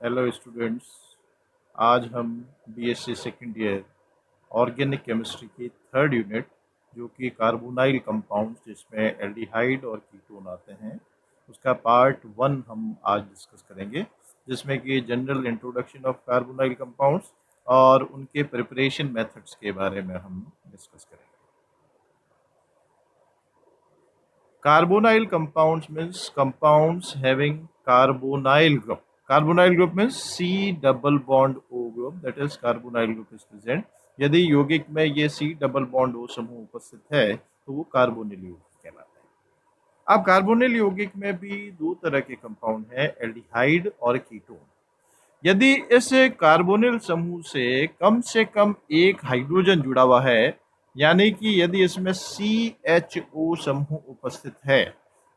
Hello students. आज हम BSc second year organic chemistry की थर्ड यूनिट जो कि कार्बोनाइल कंपाउंड्स जिसमें एल्डिहाइड और कीटोन आते हैं उसका पार्ट 1 हम आज डिस्कस करेंगे, जिसमें कि general introduction of carbonyl compounds और उनके प्रिपरेशन मेथड्स के बारे में हम डिस्कस करेंगे। Carbonyl compounds means compounds having carbonyl group. Carbonyl group means C double bond O group, that is carbonyl group is present. यदि यौगिक में ये C डबल बॉन्ड O समूह उपस्थित है तो वो कार्बोनिल यौगिक कहलाता है। अब कार्बोनिल यौगिक में भी दो तरह के कंपाउंड हैं, एल्डिहाइड और कीटोन। यदि इस कार्बोनिल समूह से कम एक हाइड्रोजन जुड़ा हुआ है, यानी कि यदि इसमें CHO समूह उपस्थित है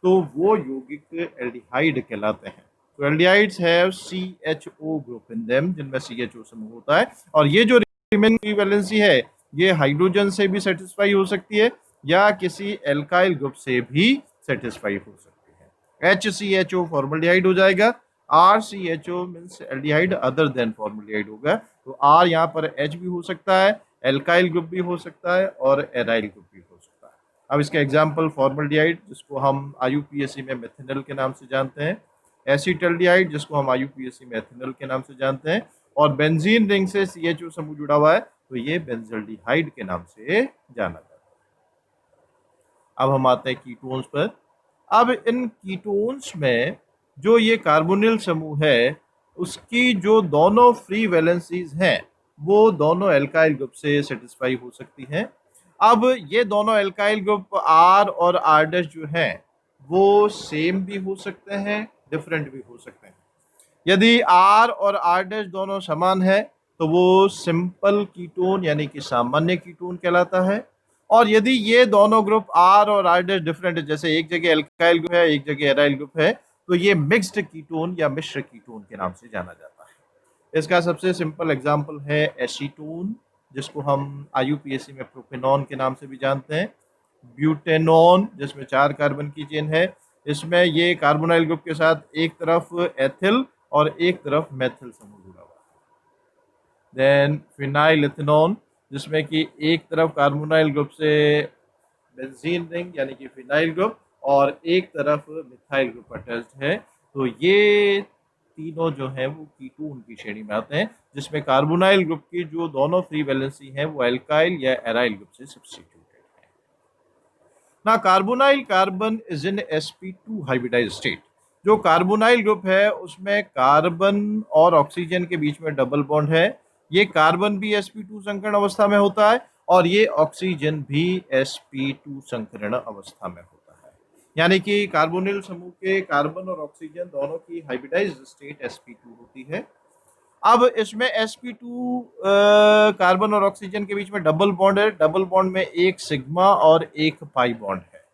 तो वो यौगिक एल्डिहाइड कहलाते हैं। तो aldehydes have CHO group in them, जिनमें CHO समूह होता है। और ये जो रिमेनिंग वैलेंसी है ये हाइड्रोजन से भी सेटिस्फाई हो सकती है या किसी एल्काइल ग्रुप से भी सेटिस्फाई हो सकती है। HCHO फॉर्मल्डिहाइड हो जाएगा। RCHO means aldehyde other than formaldehyde होगा। तो R यहाँ पर H भी हो सकता है, एल्काइल ग्रुप भी हो सकता है और एराइल ग्रुप भी हो सकता है। अब इसका एग्जांपल फॉर्मल्डिहाइड, जिसको हम IUPAC में मेथिनल के नाम से जानते हैं, एसिटल्डिहाइड जिसको हम IUPAC में एथिनल के नाम से जानते हैं, और बेंजीन रिंग से CHO समूह जुड़ा हुआ है तो ये बेंजल्डिहाइड के नाम से जाना जाता है। अब हम आते हैं कीटोन्स पर। अब इन कीटोन्स में जो ये कार्बोनिल समूह है उसकी जो दोनों फ्री वैलेंसीज हैं वो दोनों एल्काइल ग्रुप से सेटिस्फाई हो सकती हैं। अब ये दोनों एल्काइल ग्रुप R और R' जो हैं वो सेम भी हो सकते हैं, डिफरेंट भी हो सकते हैं। यदि R और R' दोनों समान है तो वो सिंपल कीटोन यानी कि सामान्य कीटोन कहलाता है। और यदि ये दोनों ग्रुप R और R' डिफरेंट है, जैसे एक जगह एल्काइल ग्रुप है एक जगह एराइल ग्रुप है, तो ये मिक्स्ड कीटोन या मिश्र कीटोन के नाम से जाना जाता है। इसका सबसे सिंपल एग्जांपल है एसीटोन, जिसको हम IUPAC में प्रोपेनॉन के नाम से भी जानते हैं। ब्यूटेनॉन, जिसमें 4 कार्बन की चेन है, इसमें ये कार्बोनाइल ग्रुप के साथ एक तरफ एथिल और एक तरफ मेथिल समूह जुड़ा हुआ है। देन फिनाइल इथेनॉन, जिसमें कि एक तरफ कार्बोनाइल ग्रुप से बेंजीन रिंग यानी कि फिनाइल ग्रुप और एक तरफ मिथाइल ग्रुप अटैच्ड है। तो ये तीनों जो है वो कीटोन की श्रेणी में आते हैं, जिसमें कार्बोनाइल ग्रुप की जो दोनों फ्री वैलेंसी है वो एल्काइल या एराइल ग्रुप से सब्स्टिट्यूटेड है। ना carbonyl carbon is in sp2 hybridized state. जो कार्बोनाइल ग्रुप है उसमें कार्बन और ऑक्सीजन के बीच में डबल बॉन्ड है। ये कार्बन भी sp2 संकरण अवस्था में होता है और ये ऑक्सीजन भी sp2 संकरण अवस्था में होता है। यानी कि कार्बोनिल समूह के कार्बन और ऑक्सीजन दोनों की हाइब्रिडाइज्ड स्टेट sp2 होती है। अब इसमें sp2 कार्बन और ऑक्सीजन के बीच में डबल बॉन्ड है। डबल बॉन्ड में एक सिग्मा और एक पाई बॉन्ड है।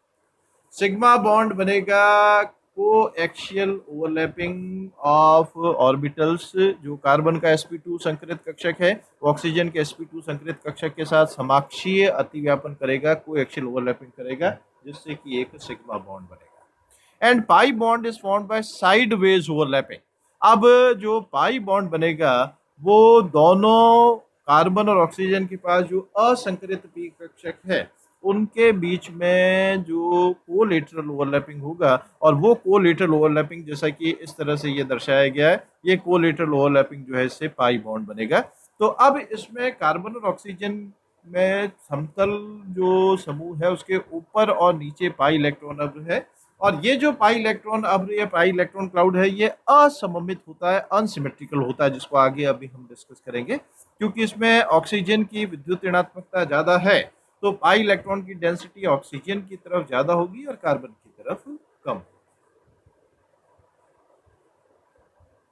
सिग्मा बॉन्ड बनेगा को एक्सियल ओवरलैपिंग ऑफ ऑर्बिटल्स। जो कार्बन का sp2 संकरित कक्षक है वो ऑक्सीजन के sp2 संकरित कक्षक के साथ समाक्षीय अतिव्यापन करेगा, को एक्सियल ओवरलैपिंग करेगा, जिससे कि एक सिग्मा बॉन्ड बनेगा। And pi bond is formed by sideways overlapping. अब जो पाई बॉन्ड बनेगा वो दोनों कार्बन और ऑक्सीजन के पास जो असंकरित पी कक्षक है उनके बीच में जो कोलेटरल ओवरलैपिंग होगा, और वो कोलेटरल ओवरलैपिंग जैसा कि इस तरह से ये दर्शाया गया है, ये कोलेटरल ओवरलैपिंग जो है इससे पाई बॉन्ड बनेगा। तो अब इसमें कार्बन और ऑक्सीजन में समतल जो समूह है उसके ऊपर और नीचे पाई इलेक्ट्रॉन अब है, और ये जो पाई इलेक्ट्रॉन अब ये पाई इलेक्ट्रॉन क्लाउड है ये असममित होता है, अनसिमेट्रिकल होता है, जिसको आगे अभी हम डिस्कस करेंगे। क्योंकि इसमें ऑक्सीजन की विद्युत ऋणात्मकता ज्यादा है तो पाई इलेक्ट्रॉन की डेंसिटी ऑक्सीजन की तरफ ज्यादा होगी और कार्बन की तरफ कम।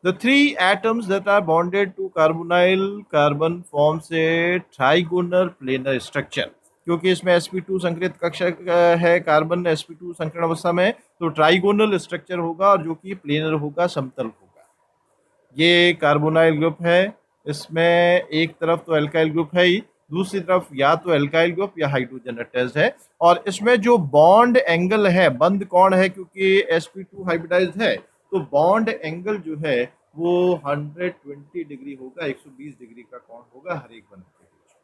The three atoms that are bonded to carbonyl carbon forms a trigonal planar structure। क्योंकि इसमें sp2 संकरित कक्षक है, कार्बन sp2 संकरण अवस्था में, तो ट्राइगोनल स्ट्रक्चर होगा और जो कि प्लेनर होगा, समतल होगा। ये कार्बोनाइल ग्रुप है, इसमें एक तरफ तो एल्काइल ग्रुप है ही, दूसरी तरफ या तो एल्काइल ग्रुप या हाइड्रोजन अटैच्ड है। और इसमें जो बॉन्ड एंगल है, बंद कोण है, क्योंकि sp2 हाइब्रिडाइज्ड है तो बॉन्ड एंगल जो है वो 120 डिग्री होगा, 120 डिग्री का कोण होगा हर एक बंधन के बीच।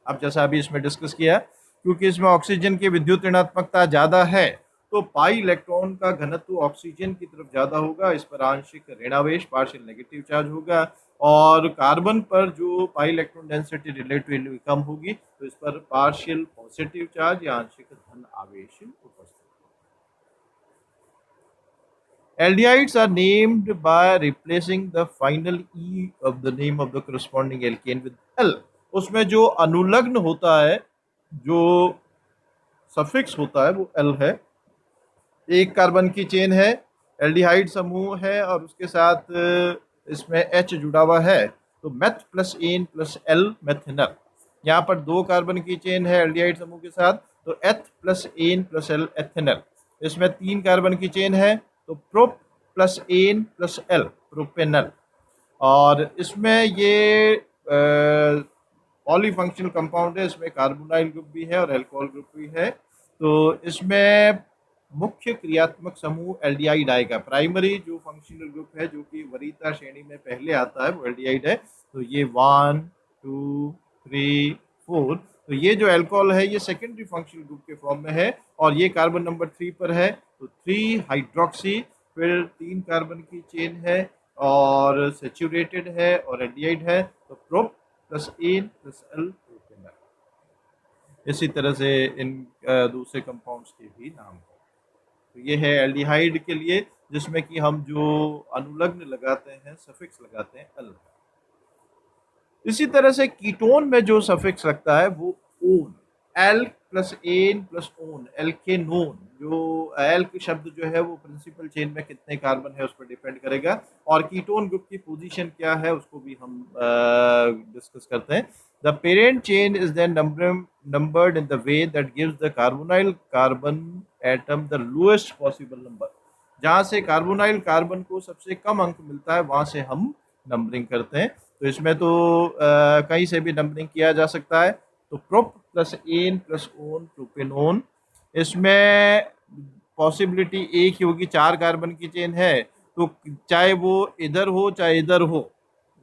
अब जैसा अभी इसमें डिस्कस किया, क्योंकि इसमें ऑक्सीजन की विद्युत ऋणात्मकता ज्यादा है तो पाई इलेक्ट्रॉन का घनत्व ऑक्सीजन की तरफ ज्यादा होगा, इस पर आंशिक ऋणावेश पार्शियल नेगेटिव चार्ज होगा, और कार्बन पर जो पाई इलेक्ट्रॉन डेंसिटी रिलेटिवली कम होगी तो इस पर पार्शियल पॉजिटिव चार्ज या आंशिक धन आवेश उपस्थित। Aldehydes are named by replacing the final E of the name of the corresponding alkane with L। उसमें जो अनुलग्न होता है, जो सफिक्स होता है वो L है। एक कार्बन की चेन है, एल्डिहाइड समूह है और उसके साथ इसमें H जुड़ा हुआ है, तो meth plus N plus al methenal. यहाँ पर दो कार्बन की चेन है एल्डिहाइड समूह के साथ, तो eth plus N plus al ethanal. इसमें तीन कार्बन की चेन है, तो prop plus N plus al propanal. और इसमें ये पॉलीफंक्शनल कंपाउंड है, इसमें कार्बोनाइल ग्रुप भी है और अल्कोहल ग्रुप भी है। तो इसमें मुख्य क्रियात्मक समूह एल्डिहाइड आएगा। प्राइमरी जो फंक्शनल ग्रुप है जो कि वरीयता श्रेणी में पहले आता है वो एल्डिहाइड है, तो ये 1 2 3 4। तो ये जो अल्कोहल है ये सेकेंडरी फंक्शनल ग्रुप के फॉर्म में है और ये कार्बन नंबर 3 पर है, तो 3 हाइड्रोक्सी, फिर 3 कार्बन की चेन है और सेचुरेटेड है और एल्डिहाइड है, तो prop plus N plus al propanal. इसी तरह से इन दूसरे कंपाउंड्स के भी नाम है। तो ये है एल्डिहाइड के लिए, जिसमें कि हम जो अनुलग्न लगाते हैं, सफिक्स लगाते हैं एल। इसी तरह से कीटोन में जो सफिक्स लगता है वो one, al plus N plus one, alkenone. जो एल शब्द जो है वो प्रिंसिपल चेन में कितने कार्बन है उस पर डिपेंड करेगा, और कीटोन ग्रुप की पोजीशन क्या है उसको भी हम डिस्कस करते हैं। The parent chain is then numbered in the way that gives the carbonyl carbon atom the lowest possible number। जहां से कार्बोनाइल कार्बन को सबसे कम अंक मिलता है वहां से हम नंबरिंग करते हैं। तो इसमें तो कहीं से भी नंबरिंग किया जा सकता है, तो prop plus N plus one propanone. इसमें पॉसिबिलिटी एक ही होगी, 4 कार्बन की चेन है तो चाहे वो इधर हो चाहे इधर हो,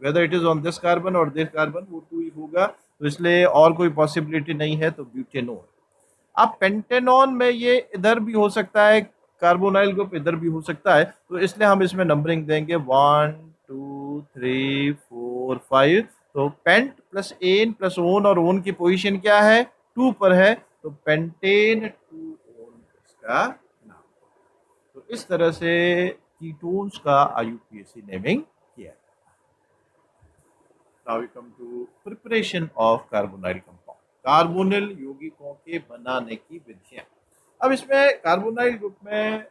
whether it is on this carbon और दिस कार्बन, वो 2 ही होगा, तो इसलिए और कोई पॉसिबिलिटी नहीं है, तो ब्यूटेनोन। अब पेंटेनॉन में ये इधर भी हो सकता है, कार्बोनाइल ग्रुप इधर भी हो सकता है, तो इसलिए हम इसमें नंबरिंग देंगे 1 2 3 4 5। तो pent plus N plus one, और ओन की पोजीशन क्या है 2 पर है, तो पेंटेन 2 ओन इसका नाम। तो इस तरह से कीटोन्स का IUPAC नेमिंग किया है। Now we come to preparation of carbonyl compound, carbonyl यौगिकों के बनाने की विधियां। अब इसमें कार्बोनाइल ग्रुप में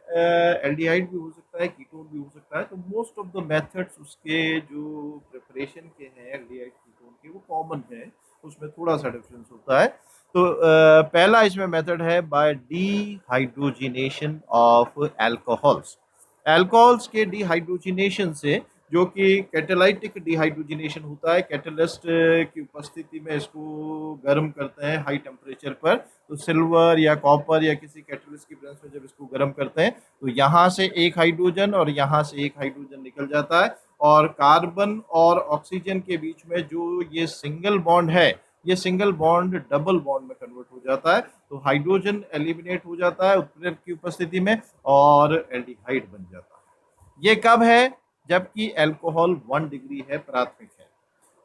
एल्डिहाइड भी हो सकता है, कीटोन भी हो सकता है, तो मोस्ट ऑफ द मेथड्स उसके जो प्रिपरेशन के हैं एल्डिहाइड कीटोन के वो कॉमन है, उसमें थोड़ा सा डिफरेंस होता है। तो पहला इसमें मेथड है by dehydrogenation of alcohols. Alcohols के डीहाइड्रोजिनेशन से, जो कि कैटेलाइटिक डिहाइड्रोजिनेशन होता है, कैटलिस्ट की उपस्थिति में इसको गर्म करते हैं हाई टेम्परेचर पर, तो सिल्वर या कॉपर या किसी कैटलिस्ट की प्रेजेंस में जब इसको गर्म करते हैं तो यहाँ से एक हाइड्रोजन और यहाँ से एक हाइड्रोजन निकल जाता है, और कार्बन और ऑक्सीजन के बीच में जो ये सिंगल बॉन्ड है ये सिंगल बॉन्ड डबल बॉन्ड में कन्वर्ट हो जाता है, तो हाइड्रोजन एलिमिनेट हो जाता है उत्प्रेरक की उपस्थिति में और एल्डिहाइड बन जाता है। ये कब है, जबकि अल्कोहल 1 डिग्री है, प्राथमिक है।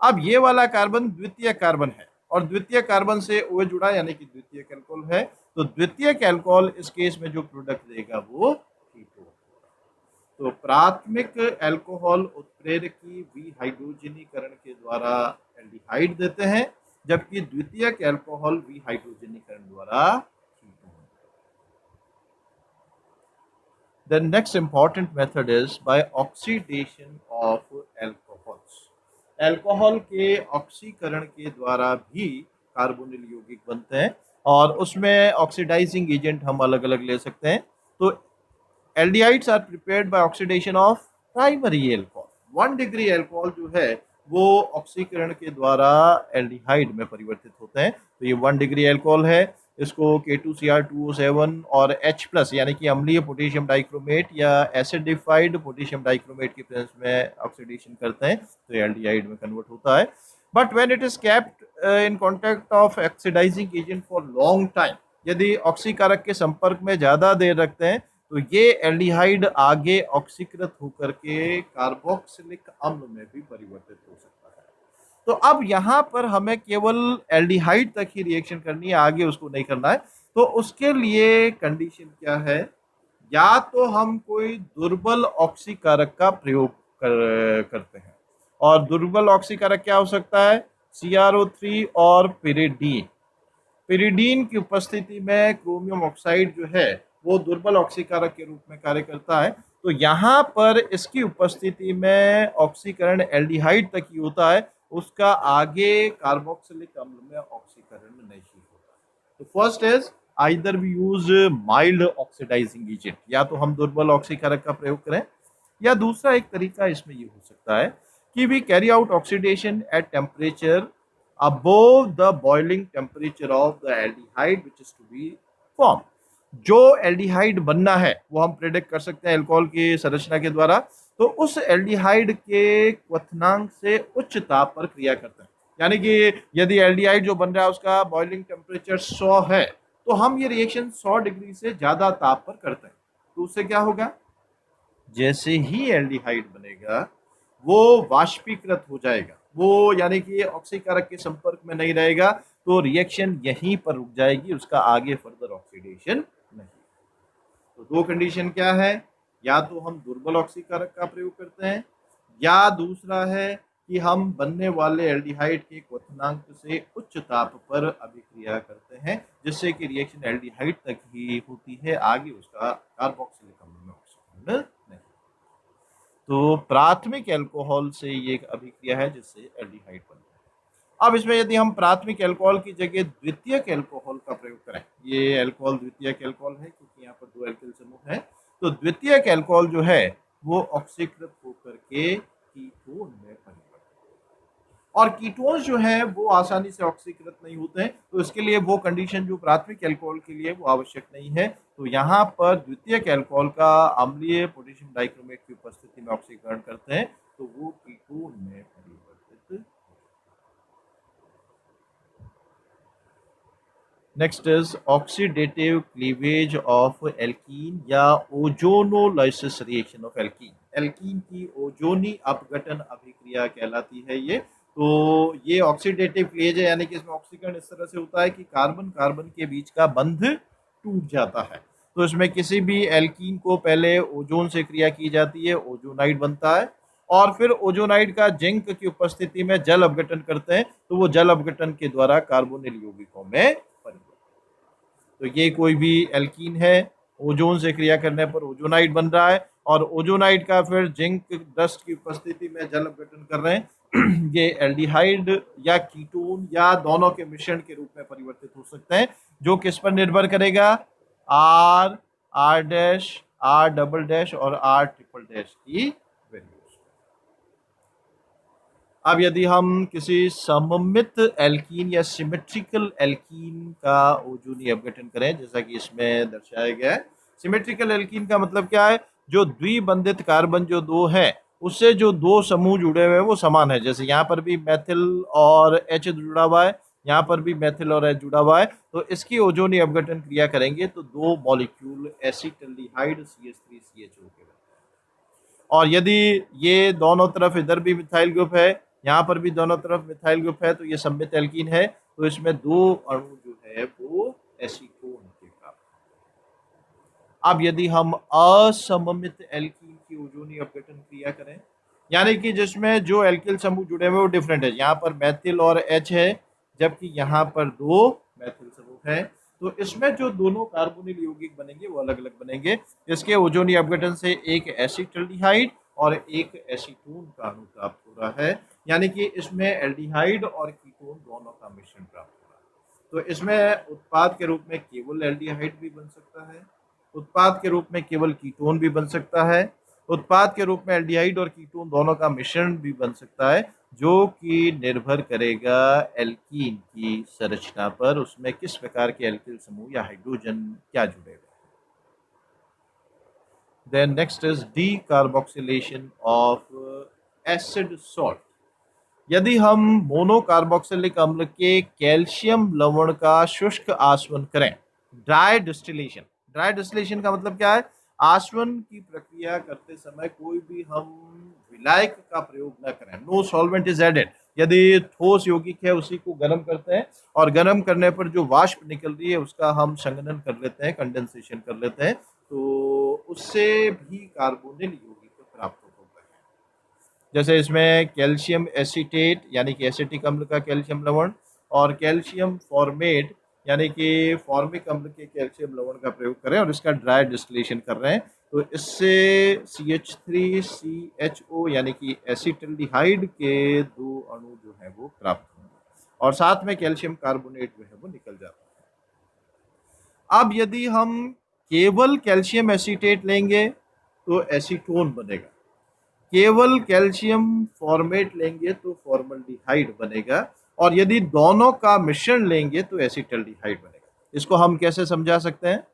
अब ये वाला कार्बन द्वितीय कार्बन है और द्वितीय कार्बन से OH जुड़ा यानी कि द्वितीय अल्कोहल है, तो द्वितीय अल्कोहल इस केस में जो प्रोडक्ट देगा वो कीटोन। तो प्राथमिक अल्कोहल उत्प्रेरकी विहाइड्रोजनीकरण के द्वारा एल्डिहाइड देते हैं, जबकि द्वितीय अल्कोहल विहाइड्रोजनीकरण द्वारा ketone. The next important method is by oxidation of alcohols। Alcohol के ऑक्सीकरण के द्वारा भी कार्बोनिल यौगिक बनते हैं और उसमें ऑक्सीडाइजिंग एजेंट हम अलग अलग ले सकते हैं। तो aldehydes are prepared by oxidation of primary alcohol. 1 degree alcohol जो है वो ऑक्सीकरण के द्वारा एल्डिहाइड में परिवर्तित होते हैं, तो ये 1 डिग्री अल्कोहल है। इसको K2Cr2O7 और H+ यानी कि अम्लीय पोटेशियम डाइक्रोमेट या एसिडिफाइड पोटेशियम डाइक्रोमेट की प्रेजेंस में ऑक्सीडेशन करते हैं तो एल्डिहाइड में कन्वर्ट होता है। But when it is kept in contact of oxidizing agent for long time, यदि ऑक्सीकारक के संपर्क में ज्यादा देर रखते हैं तो ये एल्डिहाइड आगे ऑक्सीकृत होकर के कार्बोक्सिलिक अम्ल में भी परिवर्तित हो सकता है। तो अब यहाँ पर हमें केवल एल्डिहाइड तक ही रिएक्शन करनी है, आगे उसको नहीं करना है। तो उसके लिए कंडीशन क्या है, या तो हम कोई दुर्बल ऑक्सीकारक का प्रयोग करते हैं, और दुर्बल ऑक्सीकारक क्या हो सकता है, CrO3 और पिरिडीन। पिरिडीन की उपस्थिति में क्रोमियम ऑक्साइड जो है वो दुर्बल ऑक्सीकारक के रूप में कार्य करता है। तो यहाँ पर इसकी उपस्थिति में ऑक्सीकरण एल्डिहाइड तक ही होता है, उसका आगे कार्बोक्सिलिक अम्ल में ऑक्सीकरण नहीं होता। तो first is either we use mild oxidizing agent, या तो हम दुर्बल ऑक्सीकारक का प्रयोग करें, या दूसरा एक तरीका इसमें ये हो सकता है कि we carry out oxidation at temperature above the boiling temperature of the aldehyde which is to be formed। जो एल्डिहाइड बनना है वो हम प्रेडिक्ट कर सकते हैं एल्कोहल की संरचना के द्वारा। तो उस एल्डिहाइड के क्वथनांक से उच्च ताप पर क्रिया करते हैं, यानी कि यदि एल्डिहाइड जो बन रहा है उसका बॉइलिंग टेम्परेचर 100 है, तो हम ये रिएक्शन 100 डिग्री से ज्यादा ताप पर करते हैं। तो उससे क्या होगा, जैसे ही एल्डिहाइड बनेगा वो वाष्पीकृत हो जाएगा, वो यानी कि ऑक्सीकारक के संपर्क में नहीं रहेगा, तो रिएक्शन यहीं पर रुक जाएगी, उसका आगे फर्दर ऑक्सीडेशन नहीं। तो दो कंडीशन क्या है, या तो हम दुर्बल ऑक्सीकारक का प्रयोग करते हैं, या दूसरा है कि हम बनने वाले एल्डिहाइड के क्वथनांक से उच्च ताप पर अभिक्रिया करते हैं, जिससे कि रिएक्शन एल्डिहाइड तक ही होती है, आगे उसका कार्बोक्सिलिक अम्ल में ऑक्सीकरण नहीं। तो प्राथमिक अल्कोहल से ये एक अभिक्रिया है जिससे एल्डिहाइड बनता है। अब इसमें यदि हम प्राथमिक अल्कोहल की जगह द्वितीयक अल्कोहल का प्रयोग करें, ये अल्कोहल द्वितीयक अल्कोहल है क्योंकि यहाँ पर दो एल्किल समूह है, तो द्वितीयक अल्कोहल जो है वो ऑक्सीकृत होकर के कीटोन में परिवर्तित, और कीटोन्स जो है वो आसानी से ऑक्सीकृत नहीं होते हैं, तो इसके लिए वो कंडीशन जो प्राथमिक अल्कोहल के लिए वो आवश्यक नहीं है। तो यहाँ पर द्वितीयक अल्कोहल का अम्लीय पोटेशियम डाइक्रोमेट की उपस्थिति में ऑक्सीकरण करते हैं तो वो कीटोन में परिवर्तित। Next is oxidative cleavage of alkene या ozonolysis reaction of alkene. Alkene की ओजोनी अपघटन अभिक्रिया कहलाती है ये। तो ये ऑक्सीडेटिव क्लीवेज है, यानी कि इसमें ऑक्सीकरण इस तरह से होता है कि कार्बन कार्बन के बीच का बंध टूट जाता है। तो इसमें किसी भी एल्कीन को पहले ओजोन से क्रिया की जाती है, ओजोनाइड बनता है, और फिर ओजोनाइड का जिंक की उपस्थिति में जल अपघटन करते हैं, तो वो जल अपघटन के द्वारा कार्बोनिल यौगिकों में परिवर्तित। तो ये कोई भी एल्कीन है, ओजोन से क्रिया करने पर ओजोनाइड बन रहा है, और ओजोनाइड का फिर जिंक डस्ट की उपस्थिति में जल अपघटन कर रहे हैं। ये एल्डिहाइड या कीटोन या दोनों के मिश्रण के रूप में परिवर्तित हो सकते हैं, जो किस पर निर्भर करेगा, R, R dash, R double dash और आर ट्रिपल डैश की वैल्यूज। अब यदि हम किसी सममित एल्कीन या सिमेट्रिकल एल्कीन का ओजोनी अपघटन करें, जैसा कि इसमें दर्शाया गया है, सिमेट्रिकल एल्कीन का मतलब क्या है, जो द्विबंधित कार्बन जो दो है उससे जो दो समूह जुड़े हुए हैं वो समान है। जैसे यहाँ पर भी मेथिल और एच जुड़ा हुआ है, यहाँ पर भी मेथिल और एच जुड़ा हुआ है, तो इसकी ओजोनी अपघटन क्रिया करेंगे तो दो मॉलिक्यूल एसिटल्डिहाइड CH3CHO के, और यदि ये दोनों तरफ इधर भी मिथाइल ग्रुप है, यहाँ पर भी दोनों तरफ मिथाइल ग्रुप है, तो ये सममित एल्कीन है। तो इसमें दो अणु जो है वो एसीटोन के प्राप्त। अब यदि हम असममित एल्कीन की ओजोनी अपघटन क्रिया करें, यानी कि जिसमें जो एल्किल समूह जुड़े हुए वो डिफरेंट है, यहाँ पर मेथिल और एच है जबकि यहाँ पर दो मेथिल समूह है, तो इसमें जो दोनों कार्बोनिल यौगिक बनेंगे वो अलग अलग बनेंगे। इसके ओजोनी अपघटन से एक एसिटल्डिहाइड और एक एसीटोन का अणु प्राप्त हो रहा है, यानी कि इसमें एल्डिहाइड और कीटोन दोनों का मिश्रण प्राप्त हो रहा है। तो इसमें उत्पाद के रूप में केवल एल्डिहाइड भी बन सकता है, उत्पाद के रूप में केवल कीटोन भी बन सकता है, उत्पाद के रूप में एल्डिहाइड और कीटोन दोनों का मिश्रण भी बन सकता है, जो कि निर्भर करेगा एल्कीन की संरचना पर, उसमें किस प्रकार के एल्किल समूह या हाइड्रोजन क्या जुड़ेगा। Then next is decarboxylation of acid salt. यदि हम मोनोकार्बोक्सिलिक अम्ल के कैल्शियम लवण का शुष्क आसवन करें, ड्राई डिस्टिलेशन का मतलब क्या है? आसवन की प्रक्रिया करते समय कोई भी हम विलायक का प्रयोग न करें, नो सॉल्वेंट इज एडेड। यदि ठोस यौगिक है उसी को गर्म करते हैं और गर्म करने पर जो वाष्प निकल रही है उसका हम संघनन कर लेते हैं, कंडेंसेशन कर लेते हैं, तो उससे भी कार्बोनिल यौगिक प्राप्त होता है। जैसे इसमें कैल्शियम एसीटेट यानी कि एसिटिक अम्ल का कैल्शियम लवण और कैल्शियम फॉर्मेट यानी कि फॉर्मिक अम्ल के कैल्शियम लवण का प्रयोग करें और इसका ड्राई डिस्टिलेशन कर रहे हैं, तो इससे CH3CHO यानी कि एसिटल्डिहाइड के 2 अणु जो है वो प्राप्त होंगे और साथ में कैल्शियम कार्बोनेट जो है वो निकल जाता है। अब यदि हम केवल कैल्शियम एसीटेट लेंगे तो एसीटोन बनेगा, केवल कैल्शियम फॉर्मेट लेंगे तो फॉर्मल्डिहाइड बनेगा और यदि दोनों का मिश्रण लेंगे तो एसिटल्डिहाइड बनेगा। इसको हम कैसे समझा सकते हैं?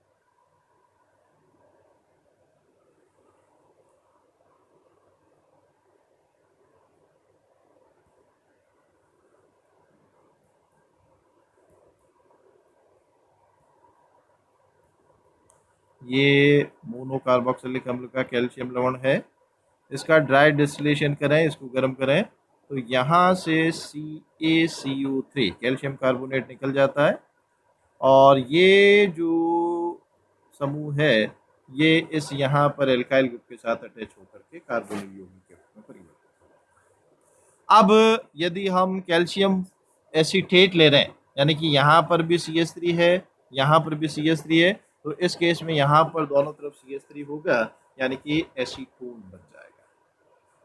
ये मोनोकार्बोक्सिलिक अम्ल का कैल्शियम लवण है, इसका ड्राई डिस्टिलेशन करें, इसको गर्म करें, तो यहाँ से CaCO3 कैल्शियम कार्बोनेट निकल जाता है और ये जो समूह है ये इस यहाँ पर एल्काइल ग्रुप के साथ अटैच होकर के कार्बोनिल यौगिक के रूप में परिवर्तित। अब यदि हम कैल्शियम एसीटेट ले रहे हैं यानी कि यहाँ पर भी CH3 है, यहाँ पर भी CH3 है, तो इस केस में यहाँ पर दोनों तरफ CH3 होगा यानी कि एसीटोन बन जाएगा।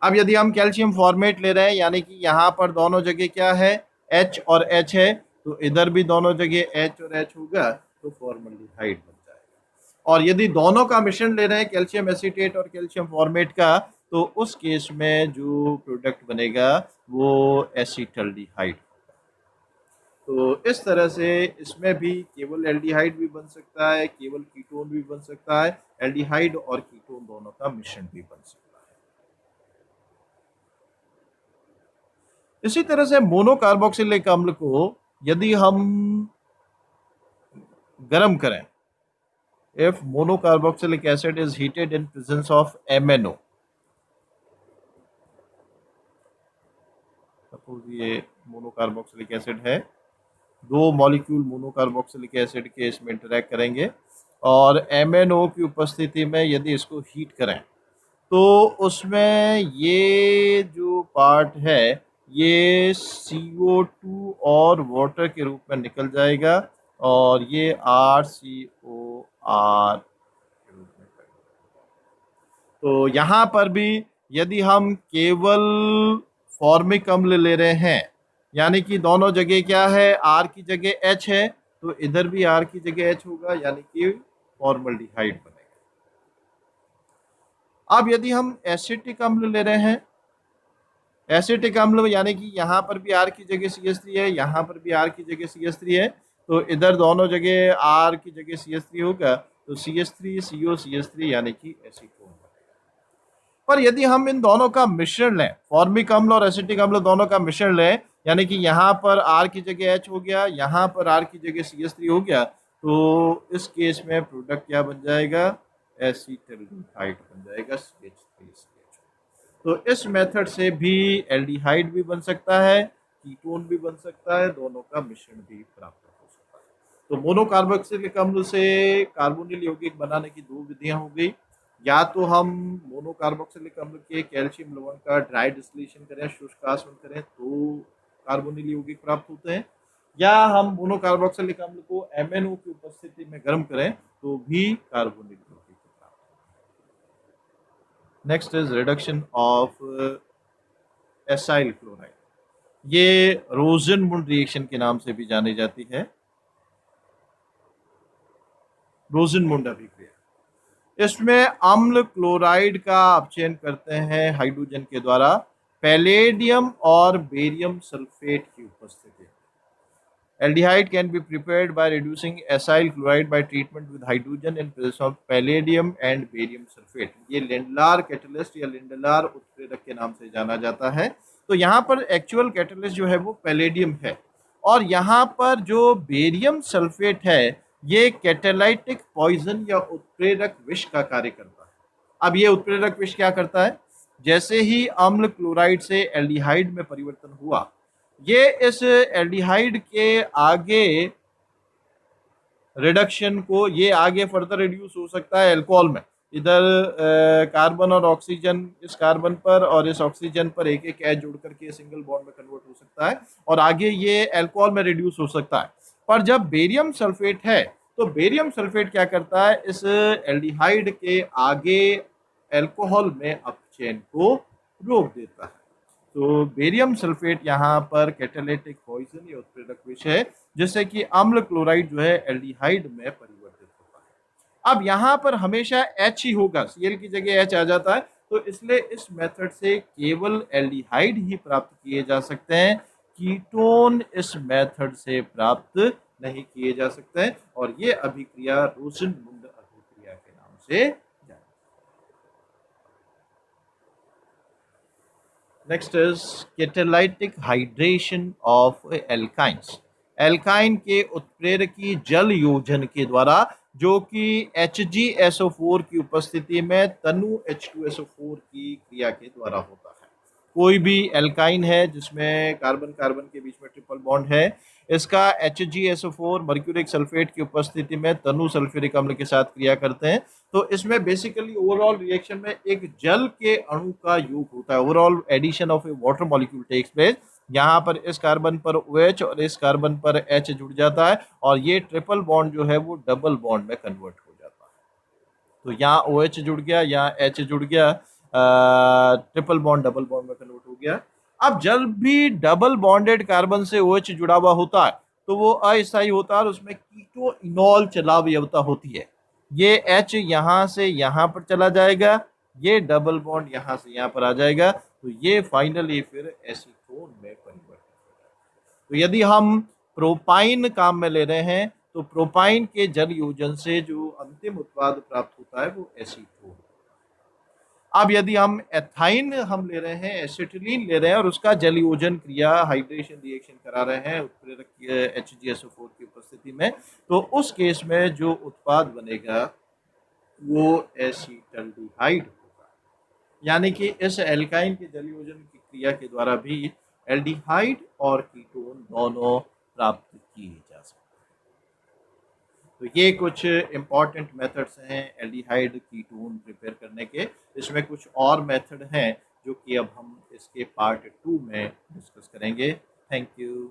अब यदि हम कैल्शियम फॉर्मेट ले रहे हैं यानी कि यहाँ पर दोनों जगह क्या है, H और H है, तो इधर भी दोनों जगह H और H होगा तो फॉर्मल्डिहाइड बन जाएगा। और यदि दोनों का मिश्रण ले रहे हैं कैल्शियम एसीटेट और कैल्शियम फॉर्मेट का, तो उस केस में जो प्रोडक्ट बनेगा वो एसीटल्डिहाइड। तो इस तरह से इसमें भी केवल एल्डिहाइड भी बन सकता है, केवल कीटोन भी बन सकता है, एल्डिहाइड और कीटोन दोनों का मिश्रण भी बन सकता है। इसी तरह से मोनोकार्बोक्सिलिक अम्ल को यदि हम गर्म करें, if monocarboxylic acid is heated in presence of MnO, suppose ये मोनोकार्बोक्सिलिक एसिड है, 2 मॉलिक्यूल मोनोकार्बोक्सिलिक एसिड के इसमें इंटरेक्ट करेंगे और MnO की उपस्थिति में यदि इसको हीट करें तो उसमें ये जो पार्ट है ये CO2 और वाटर के रूप में निकल जाएगा और ये RCOR के रूप में। तो यहाँ पर भी यदि हम केवल फॉर्मिक अम्ल ले रहे हैं यानी कि दोनों जगह क्या है, R की जगह H है, तो इधर भी R की जगह H होगा यानी कि फॉर्मल्डिहाइड बनेगा। अब यदि हम एसिटिक अम्ल ले रहे हैं, एसिटिक अम्ल यानी कि यहाँ पर भी R की जगह CH3 है, यहाँ पर भी R की जगह CH3 है, तो इधर दोनों जगह R की जगह CH3 होगा, तो CH3CO CH3 यानी कि एसीटोन। पर यदि हम इन दोनों का मिश्रण लें, फॉर्मिक अम्ल और एसिटिक अम्ल दोनों का मिश्रण लें, यानी कि यहाँ पर R की जगह H हो गया, यहाँ पर R की जगह CH3 हो गया, तो इस केस में प्रोडक्ट क्या बन जाएगा, एसिटल्डिहाइड बन जाएगा, CH3CH। तो इस मेथड से भी एल्डिहाइड भी बन सकता है, कीटोन भी बन सकता है, दोनों का मिश्रण भी प्राप्त हो सकता है। तो मोनोकार्बोक्सिलिक अम्ल से कार्बोनिल यौगिक बनाने की 2 विधियां हो गई, या तो हम मोनोकार्बोक्सिलिक अम्ल के कैल्शियम लवण का ड्राई डिस्टिलेशन करें, शुष्क आसवन करें, तो कार्बोनिल यौगिक प्राप्त होते हैं, या हम मोनोकार्बोक्सिलिक अम्ल को MnO की उपस्थिति में गर्म करें तो भी कार्बोनिल यौगिक प्राप्त होते हैं। Next is reduction of acyl chloride, ये रोजनमुंड रिएक्शन के नाम से भी जानी जाती है, रोजनमुंड अभिक्रिया। इसमें अम्ल क्लोराइड का आप चयन करते हैं हाइड्रोजन के द्वारा पैलेडियम और बेरियम सल्फेट की उपस्थिति। Aldehyde can be prepared by reducing acyl chloride by treatment with hydrogen in presence of palladium and barium sulfate। ये लिंडलार कैटलिस्ट या लिंडलार उत्प्रेरक के नाम से जाना जाता है। तो यहाँ पर एक्चुअल कैटलिस्ट जो है वो पैलेडियम है और यहाँ पर जो बेरियम सल्फेट है ये कैटेलाइटिक पॉइजन या उत्प्रेरक विष का कार्य करता है। अब ये उत्प्रेरक विष क्या करता है, जैसे ही अम्ल क्लोराइड से एल्डिहाइड में परिवर्तन हुआ, ये इस एल्डिहाइड के आगे रिडक्शन को ये आगे फर्दर रिड्यूस हो सकता है अल्कोहल में। इधर कार्बन और ऑक्सीजन, इस कार्बन पर और इस ऑक्सीजन पर एक एक एच जुड़ करके सिंगल बॉन्ड में कन्वर्ट हो सकता है और आगे ये अल्कोहल में रिड्यूस हो सकता है। पर जब बेरियम सल्फेट है तो बेरियम सल्फेट क्या करता है, इस एल्डिहाइड के आगे अल्कोहल में अपचयन को रोक देता है। तो बेरियम सल्फेट यहाँ पर कैटालिटिक पॉइजन या उत्प्रेरक विष है जिससे कि अम्ल क्लोराइड जो है एल्डिहाइड में परिवर्तित होता है। अब यहाँ पर हमेशा H ही होगा, Cl की जगह H आ जाता है, तो इसलिए इस मेथड से केवल एल्डिहाइड ही प्राप्त किए जा सकते हैं, कीटोन इस मेथड से प्राप्त नहीं किए जा सकते हैं और ये अभिक्रिया रोसेनमुंड अभिक्रिया के नाम से। Next is catalytic hydration of alkynes. Alkyne के उत्प्रेरकी जल योजन के द्वारा जो कि HgSO4 की उपस्थिति में तनु H2SO4 की क्रिया के द्वारा होता है। कोई भी एल्काइन है जिसमें कार्बन कार्बन के बीच में ट्रिपल बॉन्ड है, इसका HgSO4 मर्क्यूरिक सल्फेट की उपस्थिति में तनु सल्फ्यूरिक अम्ल के साथ क्रिया करते हैं। तो इसमें बेसिकली ओवरऑल रिएक्शन में एक जल के अणु का योग होता है, overall addition of a water molecule takes place. यहाँ पर इस कार्बन पर OH और इस कार्बन पर H जुड़ जाता है और ये ट्रिपल बॉन्ड जो है वो डबल बॉन्ड में कन्वर्ट हो जाता है। तो यहाँ OH जुड़ गया, यहाँ H जुड़ गया, ट्रिपल बॉन्ड डबल बॉन्ड में कन्वर्ट हो गया। अब जब भी डबल बॉन्डेड कार्बन से OH जुड़ा हुआ होता है तो वो अस्थायी होता है और उसमें कीटोइनॉल चलावयवता होती है। ये H यहाँ से यहाँ पर चला जाएगा, ये डबल बॉन्ड यहाँ से यहाँ पर आ जाएगा, तो ये फाइनली फिर एसीटोन में परिवर्तित हो जाएगा। तो यदि हम प्रोपाइन काम में ले रहे हैं तो प्रोपाइन के जल योजन से जो अंतिम उत्पाद प्राप्त होता है वो एसीटोन। अब यदि हम एथाइन हम ले रहे हैं, एसिटिलीन ले रहे हैं और उसका जल योजन क्रिया हाइड्रेशन रिएक्शन करा रहे हैं उत्प्रेरक HgSO4 की उपस्थिति में, तो उस केस में जो उत्पाद बनेगा वो एसीटल्डिहाइड होगा। यानी कि इस एल्काइन के जल योजन की क्रिया के द्वारा भी एल्डिहाइड और कीटोन दोनों प्राप्त किए जा सकते हैं। तो ये कुछ इम्पॉर्टेंट मेथड्स हैं एल्डिहाइड कीटोन प्रिपेयर करने के। इसमें कुछ और मेथड हैं जो कि अब हम इसके पार्ट 2 में डिस्कस करेंगे। Thank you.